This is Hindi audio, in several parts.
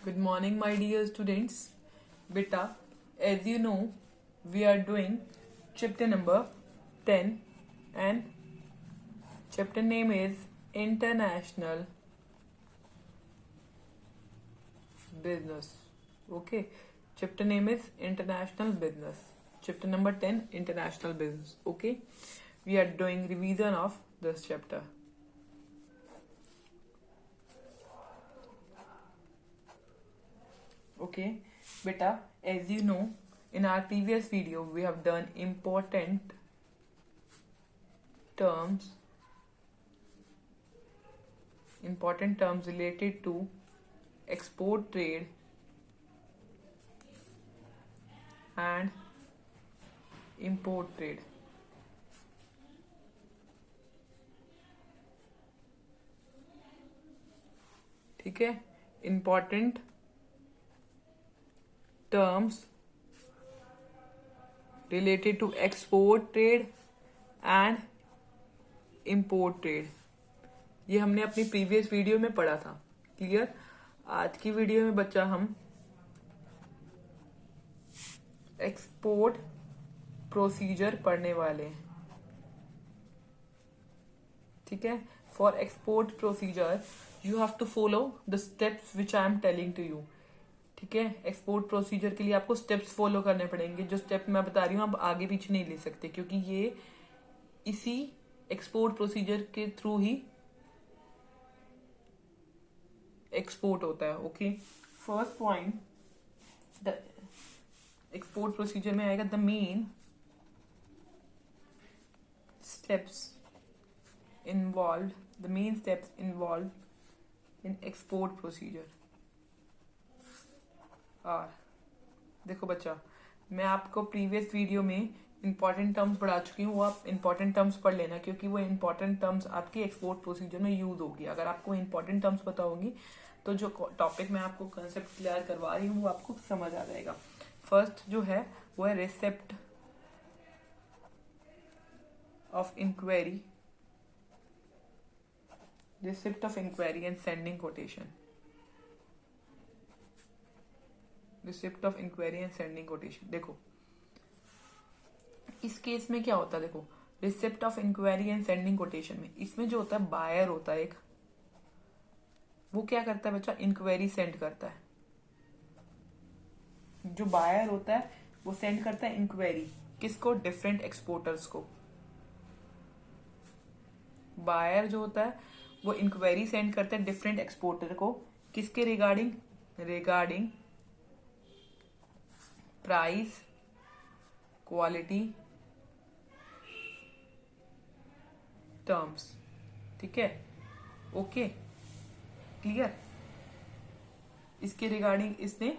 Good morning, my dear students. Beta, as you know, we are doing chapter number 10 and chapter name is International Business. Okay, chapter name is International Business. Chapter number 10 International Business. Okay, we are doing revision of this chapter. Okay, beta, as you know, in our previous video we have done important terms related to export trade and import trade. ठीक है, important terms related to export trade and import trade. ये हमने अपनी प्रीवियस वीडियो में पढ़ा था. क्लियर? आज की वीडियो में बच्चा हम एक्सपोर्ट प्रोसीजर पढ़ने वाले हैं. ठीक है? For export procedure you have to follow the steps which I am telling to you. ठीक है? एक्सपोर्ट प्रोसीजर के लिए आपको स्टेप्स फॉलो करने पड़ेंगे. जो स्टेप मैं बता रही हूँ आप आगे पीछे नहीं ले सकते, क्योंकि ये इसी एक्सपोर्ट प्रोसीजर के थ्रू ही एक्सपोर्ट होता है. Okay, first point, the export procedure में आएगा the main steps involve in export procedure are. देखो बच्चा, मैं आपको प्रीवियस वीडियो में इंपॉर्टेंट टर्म्स पढ़ा चुकी हूँ. वो आप इंपॉर्टेंट टर्म्स पढ़ लेना, क्योंकि वो इंपॉर्टेंट टर्म्स आपके एक्सपोर्ट प्रोसीजर में यूज होगी. अगर आपको इंपॉर्टेंट टर्म्स पता होगी तो जो टॉपिक मैं आपको कंसेप्ट क्लियर करवा रही हूँ वो आपको समझ आ जाएगा. फर्स्ट जो है वो है receipt of enquiry and sending quotation. Receipt of enquiry and sending quotation. देखो इस केस में क्या होता है. देखो receipt of enquiry and sending quotation में इसमें जो होता है बायर होता है एक, वो क्या करता है बच्चा, इंक्वायरी सेंड करता है. जो बायर होता है वो सेंड करता है इंक्वायरी. किसको? डिफरेंट एक्सपोर्टर्स को. बायर जो होता है वो इंक्वायरी सेंड करता है डिफरेंट एक्सपोर्टर को. किसके regarding? Regarding price, quality, terms. ठीक है? Okay, clear? इसके रिगार्डिंग इसने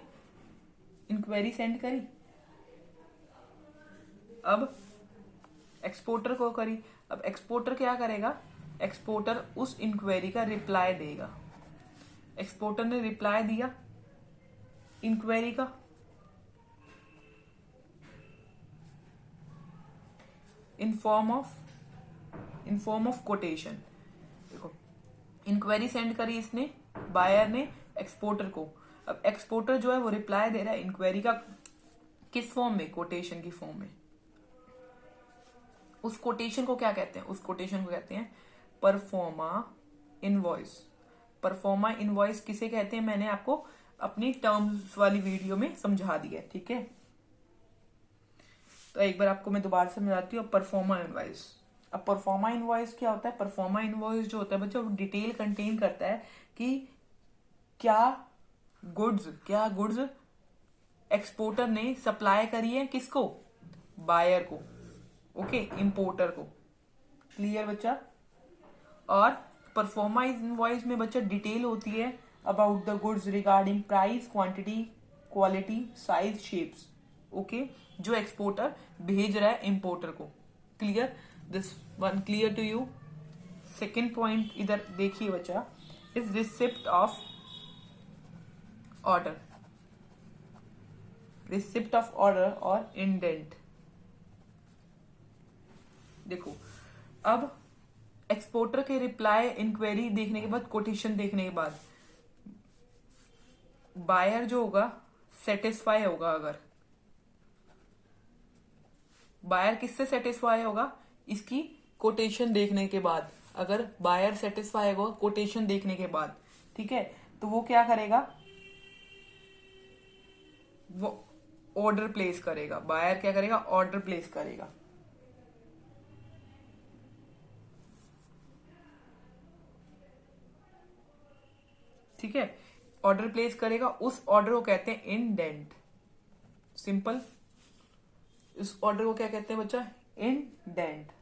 इंक्वायरी सेंड करी. अब एक्सपोर्टर को करी. अब एक्सपोर्टर क्या करेगा? एक्सपोर्टर उस इंक्वायरी का रिप्लाई देगा. एक्सपोर्टर ने रिप्लाई दिया इंक्वायरी का, इन फॉर्म ऑफ कोटेशन. देखो इंक्वायरी सेंड करी इसने, बायर ने एक्सपोर्टर को. अब एक्सपोर्टर जो है वो रिप्लाई दे रहा है इंक्वायरी का. किस फॉर्म में? कोटेशन की फॉर्म में. उस कोटेशन को क्या कहते हैं? उस कोटेशन को कहते हैं परफॉर्मा इनवॉइस. परफॉर्मा इनवॉइस किसे कहते हैं मैंने आपको अपनी टर्म्स वाली वीडियो में समझा दिया. ठीक है? तो एक बार आपको मैं दोबारा समझाती हूँ. Proforma invoice. अब परफॉर्मा इनवॉइस क्या होता है? परफॉर्मा इनवॉइस जो होता है बच्चों, डिटेल कंटेन करता है कि क्या गुड्स एक्सपोर्टर ने सप्लाई करी है. किसको? बायर को. ओके, इंपोर्टर को. क्लियर बच्चा? और परफॉर्मा इनवॉइस में बच्चा डिटेल होती है about the goods regarding price, quantity, quality, size, shapes. Okay, जो एक्सपोर्टर भेज रहा है इंपोर्टर को. Clear? This one clear to you? Second point इधर देखिए बच्चा, is receipt of order. Receipt of order और इंडेंट. देखो अब एक्सपोर्टर के रिप्लाई, इंक्वायरी देखने के बाद, कोटेशन देखने के बाद बायर जो होगा सेटिस्फाई होगा। अगर बायर किससे सेटिस्फाई होगा? इसकी कोटेशन देखने के बाद। अगर बायर सेटिस्फाई होगा कोटेशन देखने के बाद, ठीक है, तो वो क्या करेगा? वो ऑर्डर प्लेस करेगा। बायर क्या करेगा? ऑर्डर प्लेस करेगा। ठीक है, ऑर्डर प्लेस करेगा। उस ऑर्डर को कहते हैं इंडेंट। सिंपल। इस ऑर्डर को क्या कहते हैं बच्चा? इंडेंट।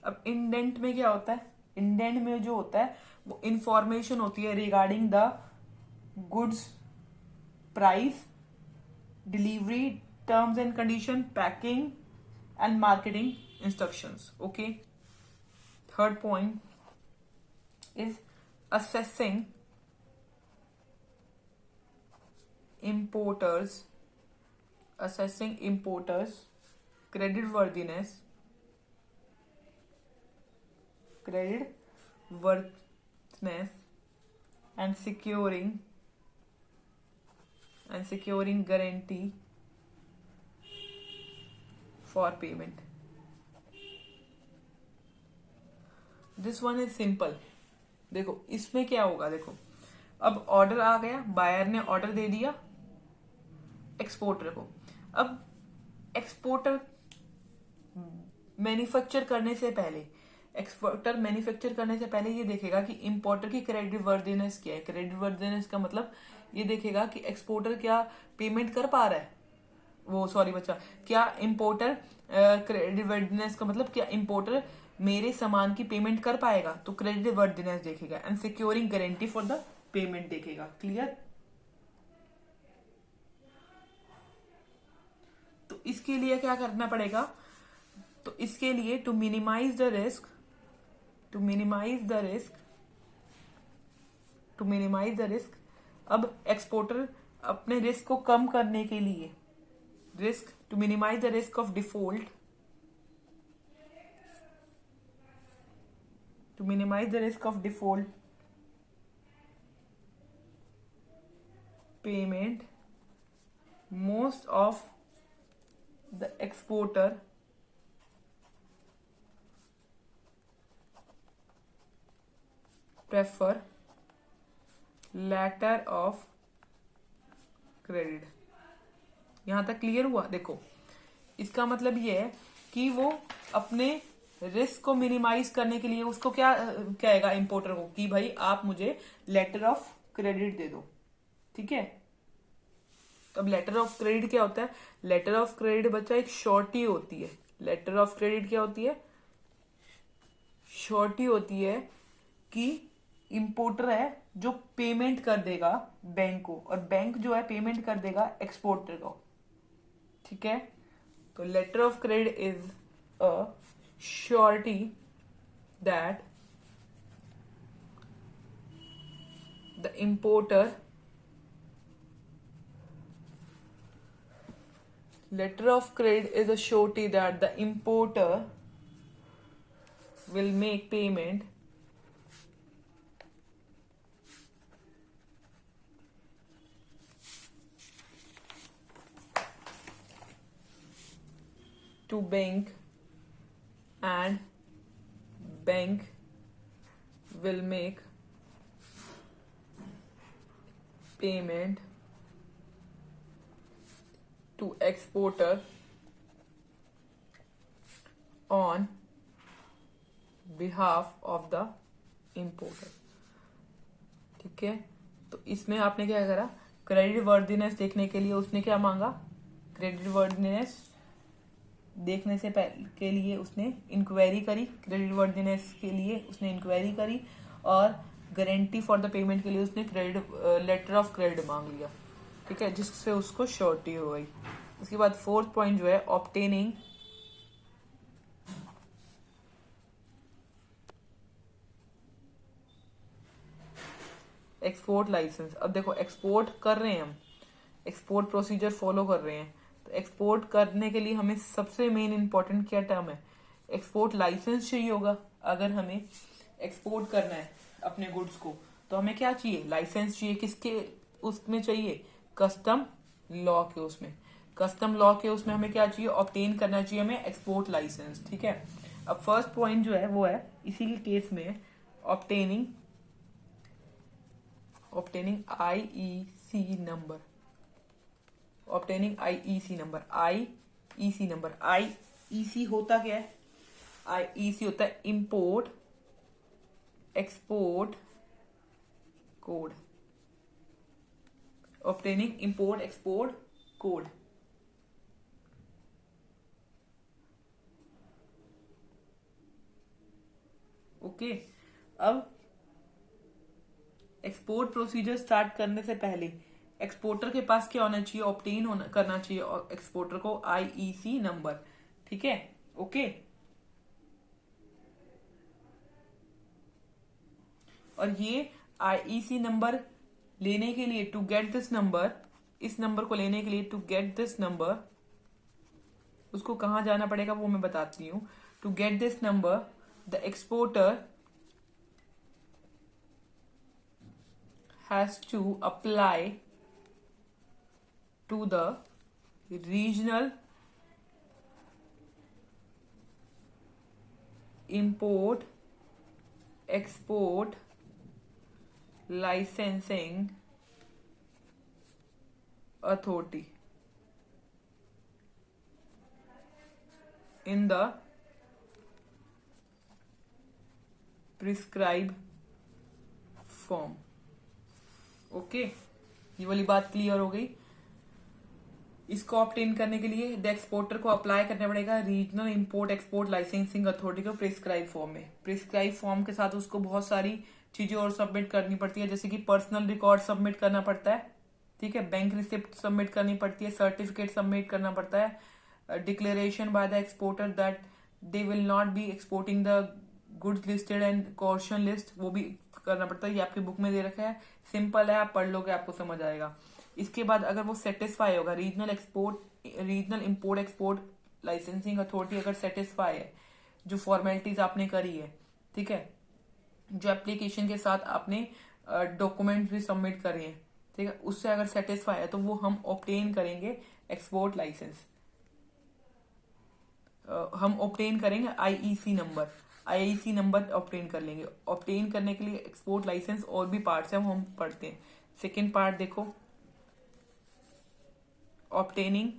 अब इंडेंट में क्या होता है? इंडेंट में जो होता है वो इंफॉर्मेशन होती है regarding the goods price, delivery, terms and condition, packing and marketing instructions. Okay. Third point is assessing importers credit worthiness and securing guarantee for payment. This one is simple. देखो इसमें क्या होगा? देखो अब ऑर्डर आ गया, बायर ने ऑर्डर दे दिया एक्सपोर्टर को। अब एक्सपोर्टर मैन्युफैक्चर करने से पहले ये देखेगा कि इंपोर्टर की क्रेडिट वर्दीनेस क्या है। क्रेडिट वर्दीनेस का मतलब ये देखेगा कि एक्सपोर्टर क्या पेमेंट कर पा रहा है। वो सॉरी बच्चा, क्या इंपोर्टर क्रेडिट वर्दीनेस का मतलब क्या इंपोर्टर मेरे सामान की पेमेंट कर पाएगा, तो क्रेडिट वर्दीनेस देखेगा। And securing guarantee for the payment देखेगा। क्लियर? तो इसके लिए क्या करना पड़ेगा? तो इसके लिए टू मिनिमाइज द रिस्क, अब एक्सपोर्टर अपने रिस्क को कम करने के लिए, to minimize the risk of default, payment, most of the exporter prefer letter of credit। यहां तक क्लियर हुआ? देखो इसका मतलब ये है कि वो अपने रिस्क को मिनिमाइज करने के लिए उसको क्या कहेगा इंपोर्टर को कि भाई आप मुझे लेटर ऑफ क्रेडिट दे दो। ठीक है, तो अब लेटर ऑफ क्रेडिट क्या होता है? लेटर ऑफ क्रेडिट बच्चा एक शॉर्टी होती है। लेटर ऑफ क्रेडिट क्या होती है? शॉर्टी होती है कि इंपोर्टर है जो पेमेंट कर देगा बैंक को, और बैंक जो है पेमेंट कर देगा एक्सपोर्टर को। ठीक है, तो letter of credit is a surety that the importer will make payment to bank, and bank will make payment to exporter on behalf of the importer। ठीक है, तो इसमें आपने क्या करा? क्रेडिट वर्दीनेस देखने के लिए उसने क्या मांगा? क्रेडिट वर्दीनेस देखने से पहले के लिए उसने इंक्वायरी करी। क्रेडिट वर्दीनेस के लिए उसने इंक्वायरी करी, और गारंटी फॉर द पेमेंट के लिए उसने क्रेडिट लेटर ऑफ क्रेडिट मांग लिया। ठीक है, जिससे उसको श्योरिटी हो गई। उसके बाद फोर्थ पॉइंट जो है ऑब्टेनिंग एक्सपोर्ट लाइसेंस। अब देखो एक्सपोर्ट कर रहे हैं हम, एक्सपोर्ट प्रोसीजर फॉलो कर रहे हैं, तो एक्सपोर्ट करने के लिए हमें सबसे मेन इंपॉर्टेंट क्या टर्म है? एक्सपोर्ट लाइसेंस चाहिए होगा। अगर हमें एक्सपोर्ट करना है अपने गुड्स को, तो हमें क्या चाहिए, लाइसेंस चाहिए। किसके उसमें चाहिए, कस्टम लॉ के उसमें। कस्टम लॉ के उसमें हमें क्या चाहिए, ऑब्टेन करना चाहिए हमें एक्सपोर्ट लाइसेंस। ठीक है, अब फर्स्ट पॉइंट जो है वो है इसी के केस में obtaining IEC number. Obtaining IEC number. IEC number, IEC होता क्या है, आईईसी होता है import export code. Obtaining import export code. Okay, अब एक्सपोर्ट प्रोसीजर स्टार्ट करने से पहले एक्सपोर्टर के पास क्या होना चाहिए, ऑब्टेन होना करना चाहिए और एक्सपोर्टर को आईईसी नंबर। ठीक है, ओके। और ये आईईसी नंबर लेने के लिए, टू गेट दिस नंबर, इस नंबर को लेने के लिए, टू गेट दिस नंबर, उसको कहां जाना पड़ेगा वो मैं बताती हूँ। To get this number the exporter has to apply to the regional import export licensing authority in the prescribed form। Okay, ये वाली बात क्लियर हो गई। इसको ऑब्टेन करने के लिए द एक्सपोर्टर को अप्लाई करना पड़ेगा regional import export licensing authority को प्रिस्क्राइब फॉर्म में। प्रिस्क्राइब फॉर्म के साथ उसको बहुत सारी चीजें और सबमिट करनी पड़ती है, जैसे कि पर्सनल रिकॉर्ड सबमिट करना पड़ता है। ठीक है, बैंक रिसिप्ट सबमिट करनी पड़ती है, सर्टिफिकेट सबमिट करना पड़ता है, declaration by the exporter that they will not be exporting the goods listed and caution list, वो भी करना पड़ता है। ये आपकी बुक में दे रखा है, सिंपल है, आप पढ़ लोगे आपको समझ आएगा। इसके बाद अगर वो सेटिस्फाई होगा, regional import export licensing authority अगर सेटिस्फाई है, जो फॉर्मेलिटीज आपने करी है, ठीक है, जो एप्लीकेशन के साथ आपने डॉक्यूमेंट भी सबमिट करे हैं, ठीक है, उससे अगर सेटिस्फाई है तो वो हम ऑब्टेन करेंगे एक्सपोर्ट लाइसेंस। हम ऑब्टेन करेंगे IEC number, IEC number obtain कर लेंगे। ऑब्टेन करने के लिए एक्सपोर्ट लाइसेंस और भी पार्ट्स हैं, वो हम पढ़ते हैं। सेकेंड पार्ट देखो, ऑब्टेनिंग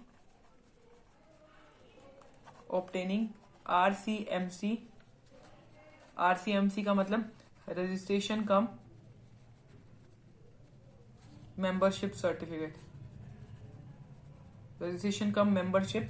आरसीएमसी। आरसीएमसी का मतलब registration cum membership certificate. Registration cum membership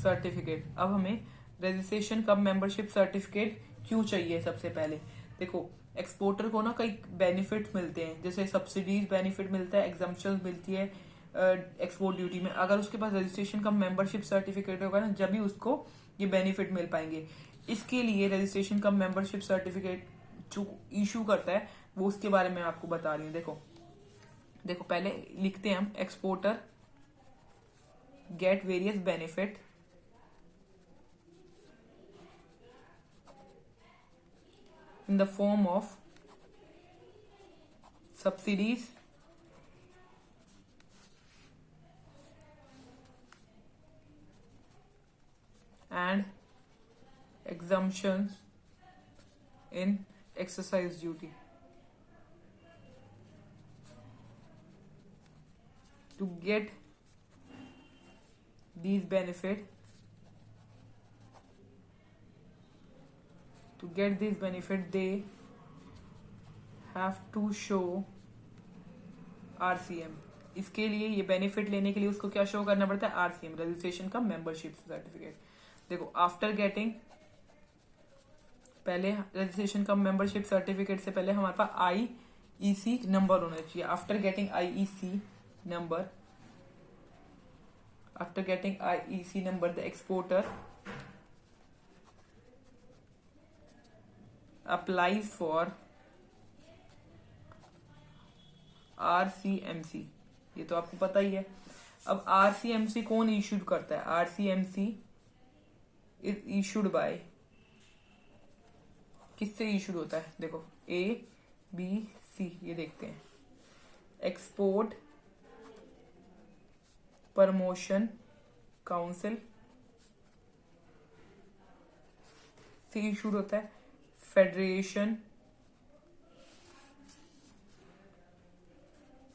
certificate. अब हमें रजिस्ट्रेशन कम मेंबरशिप सर्टिफिकेट क्यों चाहिए? सबसे पहले देखो, एक्सपोर्टर को ना कई बेनिफिट्स मिलते हैं, जैसे सब्सिडीज बेनिफिट मिलता है, एग्जाम्पशन मिलती है एक्सपोर्ट ड्यूटी में। अगर उसके पास रजिस्ट्रेशन कम मेंबरशिप सर्टिफिकेट होगा ना, जब भी उसको ये बेनिफिट मिल पाएंगे। इसके लिए रजिस्ट्रेशन कम मेंबरशिप सर्टिफिकेट जो इशू करता है, वो उसके बारे में आपको बता रही हूँ। देखो पहले लिखते हैं हम, exporter get various benefit in the form of subsidies and exemptions in exercise duty. To get these benefit, they have to show RCM। इसके लिए, ये बेनिफिट लेने के लिए उसको क्या शो करना पड़ता है? RCM, रजिस्ट्रेशन का मेंबरशिप सर्टिफिकेट। देखो, आफ्टर गेटिंग, पहले रजिस्ट्रेशन का मेंबरशिप सर्टिफिकेट से पहले हमारे पास आईईसी नंबर होना चाहिए। After getting IEC number, the exporter applies for RCMC। ये तो आपको पता ही है। अब RCMC कौन इशूड करता है? RCMC इज इशूड बाय, किससे इशूड होता है? देखो, A, B, C, सी ये देखते हैं, एक्सपोर्ट प्रमोशन काउंसिल। सी इशूड होता है federation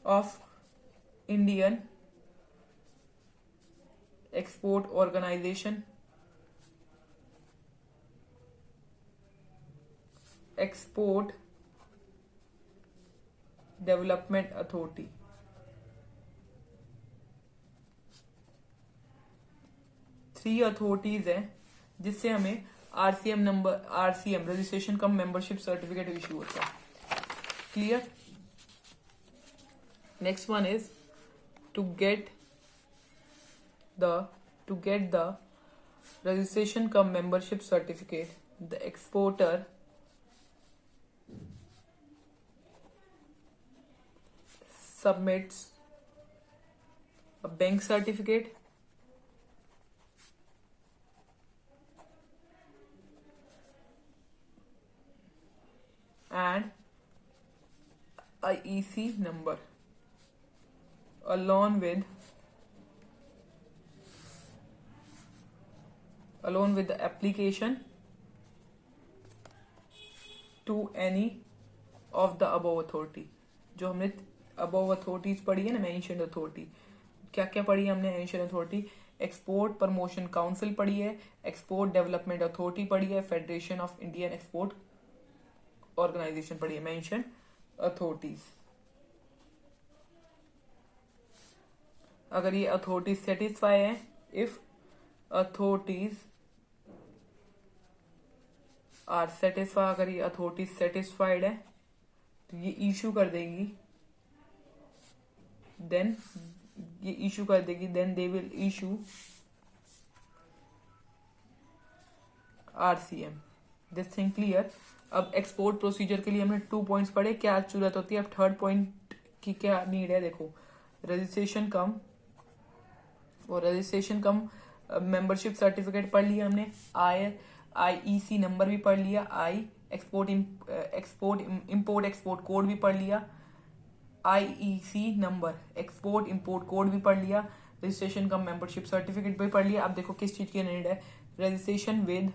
of Indian export organisation, export development authority. Three authorities हैं जिससे हमें RCM number, RCM registration cum membership certificate issue होता है। Clear? Next one is to get the registration cum membership certificate, the exporter submits a bank certificate and a EC number along with the application to any of the above authority। जो हमने above authorities पढ़ी है ना, mentioned authority, क्या क्या पढ़ी है हमने? mentioned authority, export promotion council पढ़ी है, एक्सपोर्ट डेवलपमेंट अथॉरिटी पढ़ी है, federation of Indian export organisation पढ़ी है, mentioned authorities। अगर ये अथॉरिटीज सेटिस्फाई है, इफ अथॉरिटीज आर सेटिस्फाई, अगर ये अथॉरिटीज सेटिस्फाइड है तो ये इशू कर देगी, then they will issue RCM. This thing clear? अब एक्सपोर्ट प्रोसीजर के लिए हमने 2 पॉइंट्स पढ़े, क्या जरूरत होती है। अब थर्ड पॉइंट की क्या नीड है? देखो, रजिस्ट्रेशन कम मेंबरशिप सर्टिफिकेट पढ़ लिया हमने, आईईसी नंबर भी पढ़ लिया, एक्सपोर्ट इंपोर्ट एक्सपोर्ट कोड भी पढ़ लिया, IEC number export import code भी पढ़ लिया, रजिस्ट्रेशन कम मेंबरशिप सर्टिफिकेट भी पढ़ लिया। अब देखो किस चीज की नीड है, रजिस्ट्रेशन विद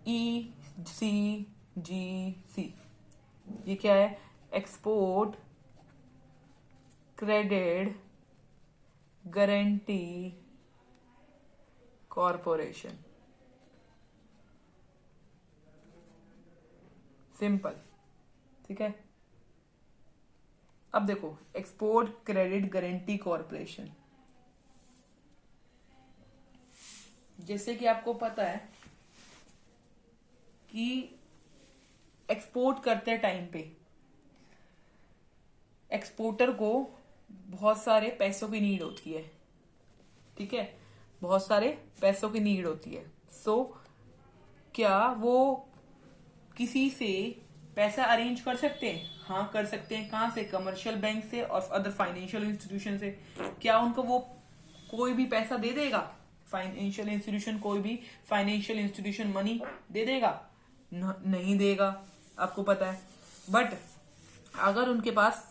ECGC। ये क्या है? Export credit guarantee corporation. Simple, ठीक है। अब देखो, एक्सपोर्ट क्रेडिट गारंटी कॉरपोरेशन, जैसे कि आपको पता है कि एक्सपोर्ट करते टाइम पे एक्सपोर्टर को बहुत सारे पैसों की नीड होती है, ठीक है, बहुत सारे पैसों की नीड होती है। सो क्या वो किसी से पैसा अरेंज कर सकते हैं? हाँ, कर सकते हैं। कहाँ से? कमर्शियल बैंक से और अदर फाइनेंशियल इंस्टीट्यूशन से। क्या उनको वो कोई भी पैसा दे देगा? फाइनेंशियल इंस्टीट्यूशन, कोई भी फाइनेंशियल इंस्टीट्यूशन मनी दे देगा? नहीं देगा, आपको पता है। बट अगर उनके पास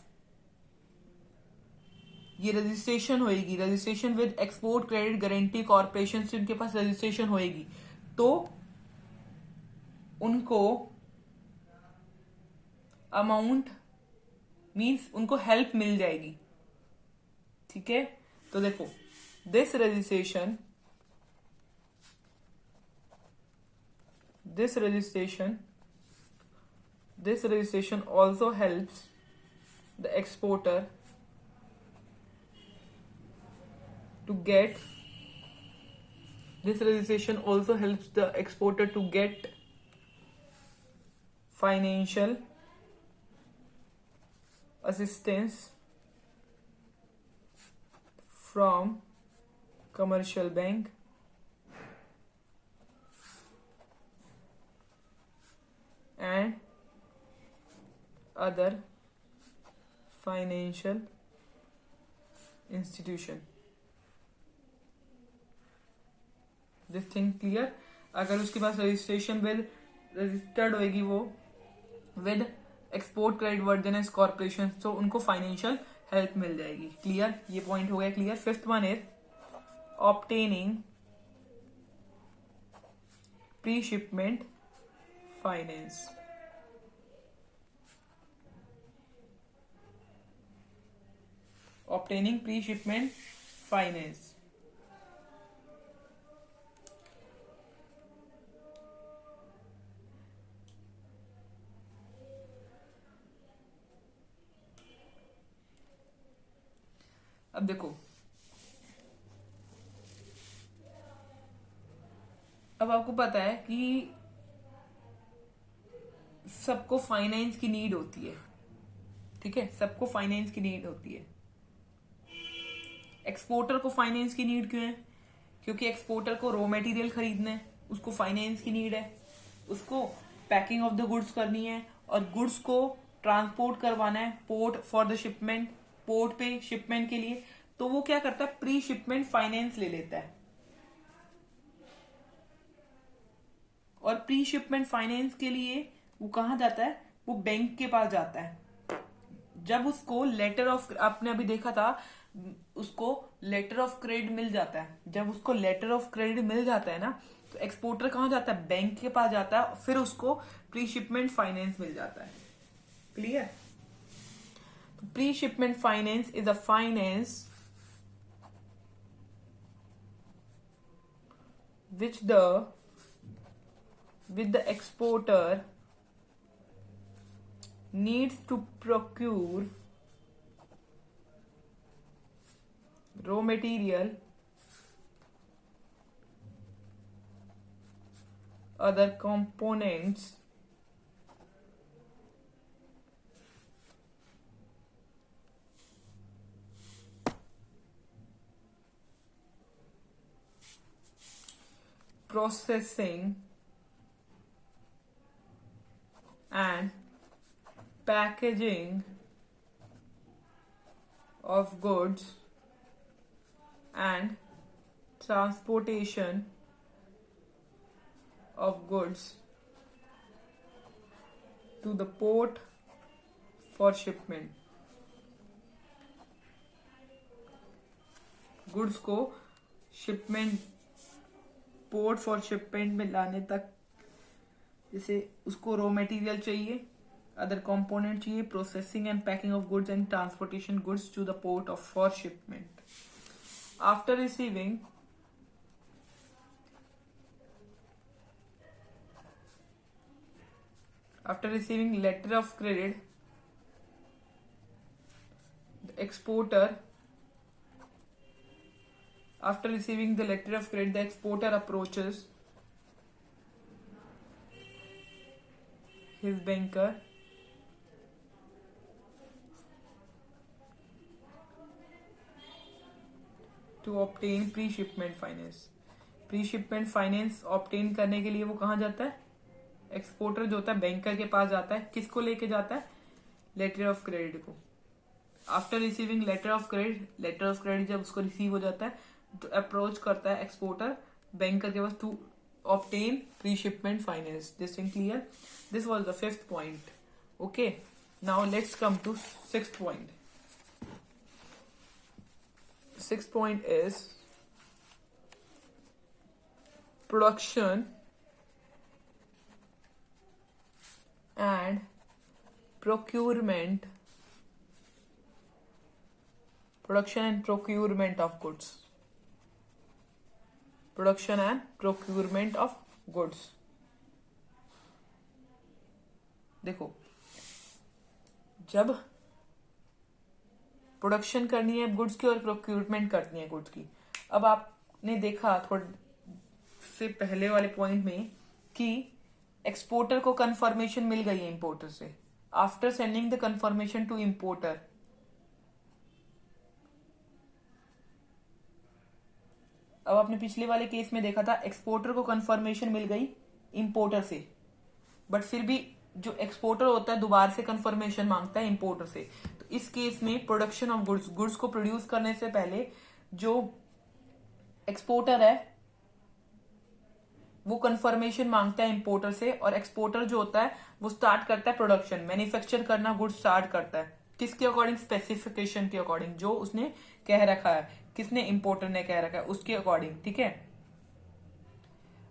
ये रजिस्ट्रेशन होएगी, registration with export credit guarantee corporation से उनके पास रजिस्ट्रेशन होएगी, तो उनको अमाउंट मींस उनको हेल्प मिल जाएगी, ठीक है। तो देखो, this registration also helps the exporter to get financial assistance from commercial bank and other financial institution। This thing clear? अगर उसके पास रजिस्ट्रेशन विद रजिस्टर्ड होएगी, वो विद एक्सपोर्ट क्रेडिट वर्जिनेस कॉर्पोरेशन, तो उनको फाइनेंशियल हेल्प मिल जाएगी। क्लियर, ये पॉइंट हो गया clear. Fifth one is obtaining pre shipment finance. Obtaining pre shipment finance, अब देखो, अब आपको पता है कि सबको फाइनेंस की नीड होती है, ठीक है, सबको फाइनेंस की नीड होती है। एक्सपोर्टर को फाइनेंस की नीड क्यों है? क्योंकि एक्सपोर्टर को रॉ मटेरियल खरीदना है, उसको फाइनेंस की नीड है, उसको पैकिंग ऑफ द गुड्स करनी है और गुड्स को ट्रांसपोर्ट करवाना है port for the shipment, port पे शिपमेंट के लिए। तो वो क्या करता है, प्री शिपमेंट फाइनेंस ले लेता है। और प्री शिपमेंट फाइनेंस के लिए वो कहां जाता है, वो बैंक के पास जाता है। जब उसको लेटर ऑफ, आपने अभी देखा था, उसको लेटर ऑफ क्रेडिट मिल जाता है। जब उसको लेटर ऑफ क्रेडिट मिल जाता है ना, तो एक्सपोर्टर कहां जाता है, बैंक के पास जाता है, फिर उसको प्री शिपमेंट फाइनेंस मिल जाता है। क्लियर? तो pre shipment finance is a finance which the exporter needs to procure raw material, other components, processing and packaging of goods and transportation of goods to the port for shipment. Goods को शिपमेंट, पोर्ट फॉर शिपमेंट में लाने तक, जैसे उसको रॉ मटेरियल चाहिए, अदर कंपोनेंट चाहिए, processing and packing of goods and transportation goods to the port of for shipment. After receiving letter of credit, the exporter approaches his banker to obtain pre-shipment finance। Pre-shipment finance obtain करने के लिए वो कहां जाता है, एक्सपोर्टर जो होता है बैंकर के पास जाता है। किसको लेके जाता है, लेटर ऑफ क्रेडिट को। After receiving letter of credit जब उसको रिसीव हो जाता है तो अप्रोच करता है एक्सपोर्टर बैंकर के पास to obtain pre shipment finance. This thing clear? This was the fifth point. Okay, now let's come to sixth point. Sixth point is production and procurement of goods। Production and procurement of goods। देखो, जब प्रोडक्शन करनी है गुड्स की और प्रोक्यूरमेंट करनी है गुड्स की, अब आपने देखा थोड़े से पहले वाले पॉइंट में कि एक्सपोर्टर को कंफर्मेशन मिल गई है इंपोर्टर से। After sending the confirmation to importer, अब आपने पिछले वाले केस में देखा था एक्सपोर्टर को कंफर्मेशन मिल गई इंपोर्टर से, बट फिर भी जो एक्सपोर्टर होता है दोबारा से कंफर्मेशन मांगता है इंपोर्टर से। तो इस केस में प्रोडक्शन ऑफ गुड्स को प्रोड्यूस करने से पहले जो एक्सपोर्टर है वो कंफर्मेशन मांगता है इंपोर्टर से, और एक्सपोर्टर जो होता है वो स्टार्ट करता है प्रोडक्शन, मैन्युफैक्चर करना गुड्स स्टार्ट करता है। किसके अकॉर्डिंग? स्पेसिफिकेशन के अकॉर्डिंग, जो उसने कह रखा है, किसने? इंपोर्टर ने कह रखा है, उसके अकॉर्डिंग, ठीक है।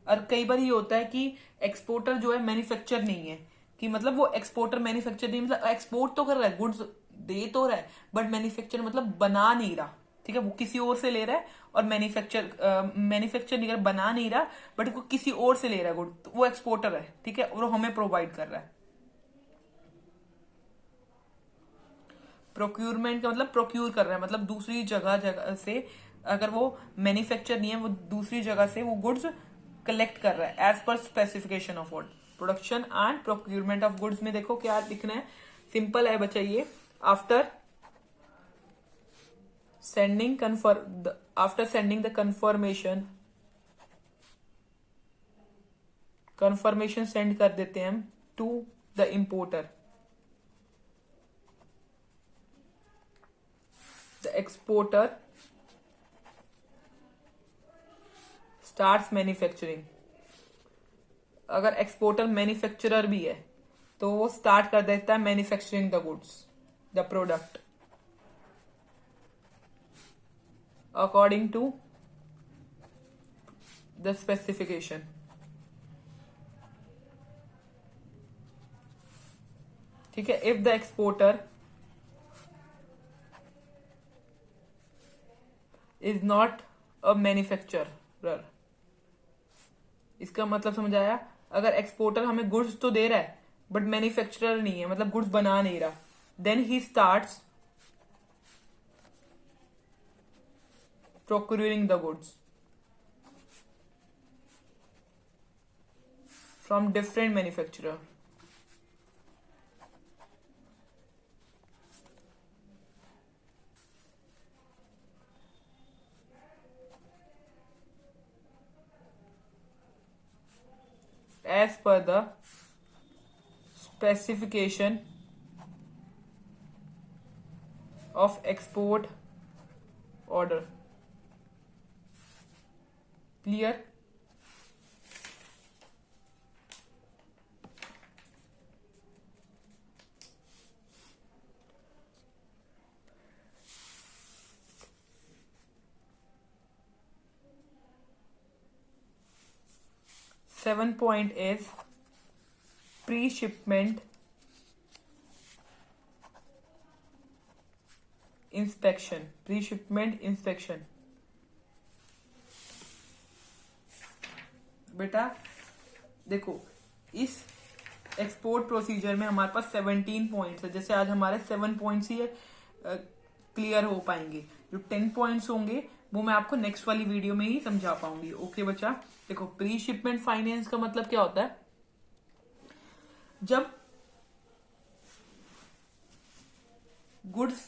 और कई बार ये होता है कि एक्सपोर्टर जो है मैन्युफैक्चर नहीं है, कि मतलब वो एक्सपोर्टर मैन्युफैक्चर नहीं, मतलब एक्सपोर्ट तो कर रहा है, गुड्स दे तो रहा है, बट मैन्युफैक्चर मतलब बना नहीं रहा, ठीक है। वो किसी और से ले रहा है और मैन्युफैक्चर नहीं कर, बना नहीं रहा, बट वो किसी और से ले रहा है गुड, तो वो एक्सपोर्टर है, ठीक है, और वो हमें प्रोवाइड कर रहा है। प्रोक्यूरमेंट का मतलब प्रोक्यूर कर रहा है, मतलब दूसरी जगह से, अगर वो मैन्युफैक्चर नहीं है, वो दूसरी जगह से वो गुड्स कलेक्ट कर रहा है एज पर specification of word. Production and procurement of goods में देखो क्या लिखना है, सिंपल है बच्चा ये। After sending the confirmation send कर देते हैं हम to the importer, the exporter starts manufacturing. अगर एक्सपोर्टर मैन्युफैक्चरर भी है तो वो स्टार्ट कर देता है manufacturing the goods, the product, according to the specification. ठीक है। If the exporter is not a manufacturer, इसका मतलब समझ आया? अगर एक्सपोर्टर हमें गुड्स तो दे रहा है बट मैन्युफैक्चरर नहीं है, मतलब गुड्स बना नहीं रहा, देन ही starts procuring the goods from different manufacturer. As per the specification of export order. Clear? Seven point is pre-shipment inspection. Pre-shipment inspection. बेटा देखो, इस एक्सपोर्ट प्रोसीजर में हमारे पास 17 पॉइंट्स है। जैसे आज हमारे 7 पॉइंट्स ही क्लियर हो पाएंगे, जो 10 पॉइंट्स होंगे वो मैं आपको नेक्स्ट वाली वीडियो में ही समझा पाऊंगी। ओके बच्चा, देखो प्री शिपमेंट फाइनेंस का मतलब क्या होता है? जब गुड्स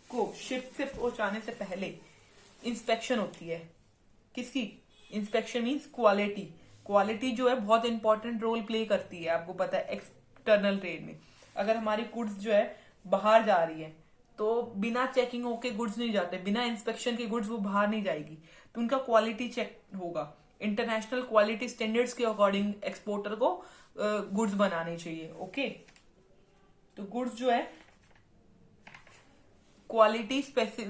को शिप से पहुंचाने से पहले इंस्पेक्शन होती है। किसकी इंस्पेक्शन? Means quality. क्वालिटी जो है बहुत इंपॉर्टेंट रोल प्ले करती है, आपको पता है एक्सटर्नल ट्रेड में। अगर हमारी गुड्स जो है बाहर जा रही है तो बिना चेकिंग होके गुड्स नहीं जाते, बिना इंस्पेक्शन के गुड्स वो बाहर नहीं जाएगी, तो उनका क्वालिटी चेक होगा। इंटरनेशनल क्वालिटी स्टैंडर्ड्स के अकॉर्डिंग एक्सपोर्टर को गुड्स बनाने चाहिए। ओके, तो गुड्स जो है क्वालिटी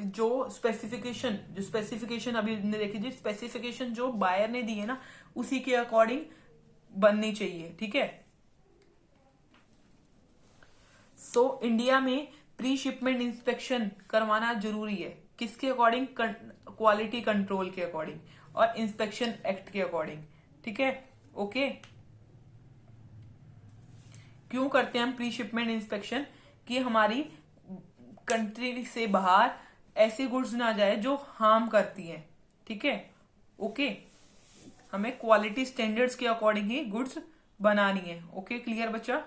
जो स्पेसिफिकेशन अभी ने देखी थी, स्पेसिफिकेशन जो बायर ने दी है ना, उसी के अकॉर्डिंग बननी चाहिए। ठीक है। सो इंडिया में प्री शिपमेंट इंस्पेक्शन करवाना जरूरी है। किसके अकॉर्डिंग? क्वालिटी कंट्रोल के अकॉर्डिंग और इंस्पेक्शन एक्ट के अकॉर्डिंग। ठीक है। ओके, क्यों करते हैं हम प्री शिपमेंट इंस्पेक्शन? कि हमारी कंट्री से बाहर ऐसी गुड्स ना जाए जो हार्म करती हैं। ठीक है। ओके, हमें क्वालिटी स्टैंडर्ड्स के अकॉर्डिंग ही गुड्स बनानी है। ओके, क्लियर बच्चा?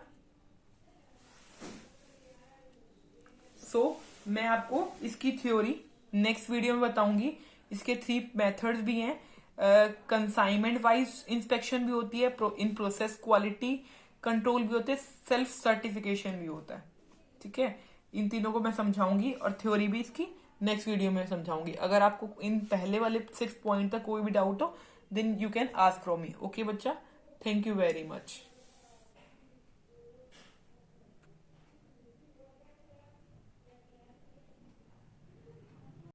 सो मैं आपको इसकी थ्योरी नेक्स्ट वीडियो में बताऊंगी। इसके 3 मेथड्स भी हैं। कंसाइनमेंट वाइज इंस्पेक्शन भी होती है, इन प्रोसेस क्वालिटी कंट्रोल भी होते हैं, सेल्फ सर्टिफिकेशन भी होता है। ठीक है, इन तीनों को मैं समझाऊंगी और थ्योरी भी इसकी नेक्स्ट वीडियो में समझाऊंगी। अगर आपको इन पहले वाले 6 पॉइंट तक कोई भी डाउट हो, then you can ask from me. Okay बच्चा, thank you very much.